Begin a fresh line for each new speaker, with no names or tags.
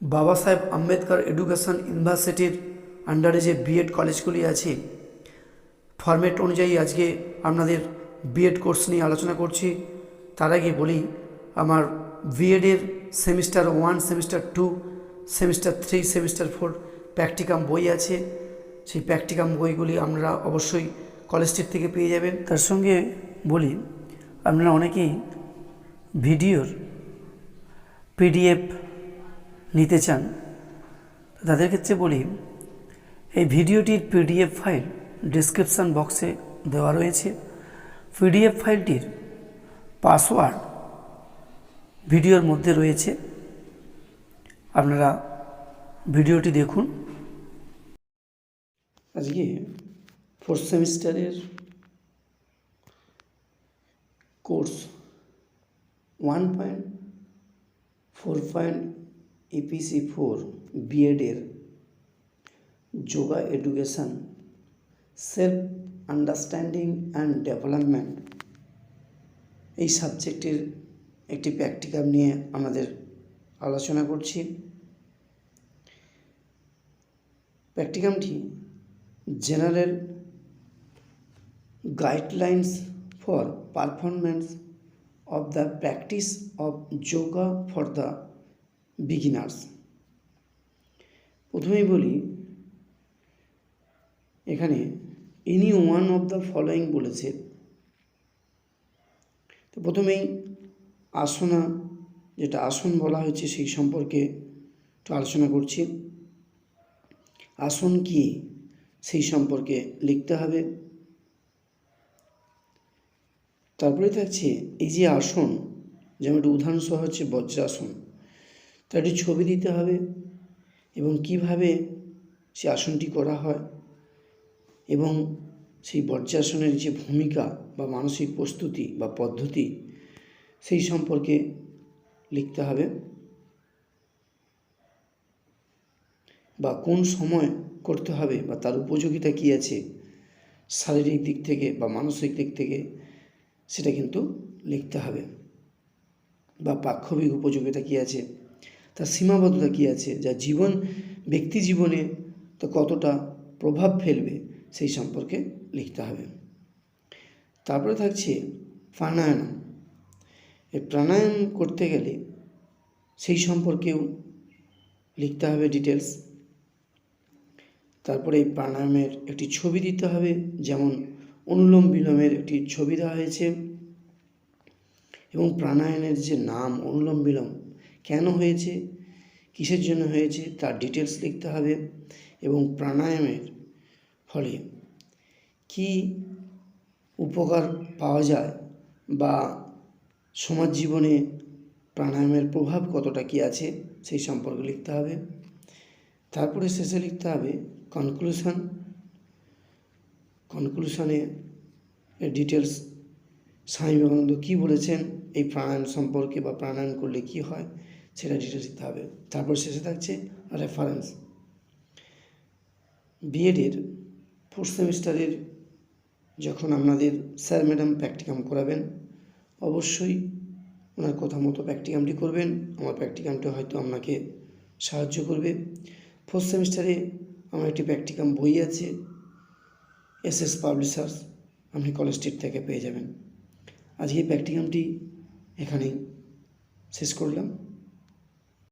বাবা সাহেব আম্বেদকর এডুকেশন ইউনিভার্সিটির আন্ডারে যে বিএড কলেজগুলি আছে, ফরম্যাট অনুযায়ী আজকে আপনাদের বিএড কোর্স নিয়ে আলোচনা করছি। তার আগে বলি, আমার বিএডের semester 1, semester 2, semester 3, semester 4 practicum বই আছে। সেই প্র্যাকটিকাম বইগুলি আপনারা অবশ্যই কলেজ স্ট্রিট থেকে পেয়ে যাবেন। তার সঙ্গে বলি, আপনারা অনেকেই ভিডিওর পিডিএফ নিতে চান, তাদের ক্ষেত্রে বলি, এই ভিডিওটির পিডিএফ ফাইল ডেসক্রিপশান বক্সে দেওয়া রয়েছে। পিডিএফ ফাইলটির পাসওয়ার্ড ভিডিওর মধ্যে রয়েছে, আপনারা ভিডিওটি দেখুন। আজকে 4th সেমিস্টারের কোর্স 1.4 EPC4 বিএডের yoga education self understanding and development এই সাবজেক্টের একটি প্র্যাকটিকাম নিয়ে আমাদের আলোচনা করছি। প্র্যাকটিকামটি general guidelines for performance of the practice of yoga for the beginners. প্রথমেই বলি, এখানে any one of the following বলেছে। তো প্রথমেই আসনা, যেটা আসন বলা হয়েছে সেই সম্পর্কে একটু আলোচনা করছি। আসন কি সেই সম্পর্কে লিখতে হবে। তারপরে থাকছে এই যে আসন, যেমন একটা উদাহরণ সহ হচ্ছে বজ্রাসন, তার একটি ছবি দিতে হবে এবং কিভাবে সে আসনটি করা হয় এবং সেই বজ্রাসনের যে ভূমিকা বা মানসিক প্রস্তুতি বা পদ্ধতি সেই সম্পর্কে লিখতে হবে, বা কোন সময় করতে হবে বা তার উপযোগিতা কী আছে শারীরিক দিক থেকে বা মানসিক দিক থেকে, সেটা কিন্তু লিখতে হবে। বা পাক্ষবিক উপযোগিতা কী আছে, তার সীমাবদ্ধতা কী আছে, যা ব্যক্তি জীবনে তো কতটা প্রভাব ফেলবে সেই সম্পর্কে লিখতে হবে। তারপরে থাকছে প্রাণায়াম। এই প্রাণায়াম করতে গেলে সেই সম্পর্কেও লিখতে হবে ডিটেলস। তারপরে এই প্রাণায়ামের একটি ছবি দিতে হবে, যেমন অনুলোম বিলোমের একটি ছবি দেওয়া হয়েছে, এবং প্রাণায়ামের যে নাম অনুলোম বিলোম কেন হয়েছে, কিসের জন্য হয়েছে তার ডিটেলস লিখতে হবে, এবং প্রাণায়ামের ফলে কি উপকার পাওয়া যায় বা সমাজ জীবনে প্রাণায়ামের প্রভাব কতটা কী আছে সেই সম্পর্কে লিখতে হবে। তারপরে শেষে লিখতে হবে কনক্লুশনে ডিটেলস স্বামী বিবেকানন্দ কী বলেছেন এই প্রাণায়াম সম্পর্কে বা প্রাণায়াম করলে কি হয় সেটা ডিটেলস দিতে হবে। তারপর শেষে থাকছে রেফারেন্স। বিএডের 4th সেমিস্টারের যখন আপনাদের স্যার ম্যাডাম প্র্যাকটিকাম করাবেন, অবশ্যই ওনার কথা মতো প্র্যাকটিকামটি করবেন। আমার প্র্যাকটিকামটা হয়তো আপনাকে সাহায্য করবে। 4th সেমিস্টারে আমার একটি প্র্যাকটিকাম বই আছে, এসএস পাবলিশার্স, আপনি কলেজ স্ট্রিট থেকে পেয়ে যাবেন। আজকে প্র্যাকটিকামটি এখানেই শেষ করলাম।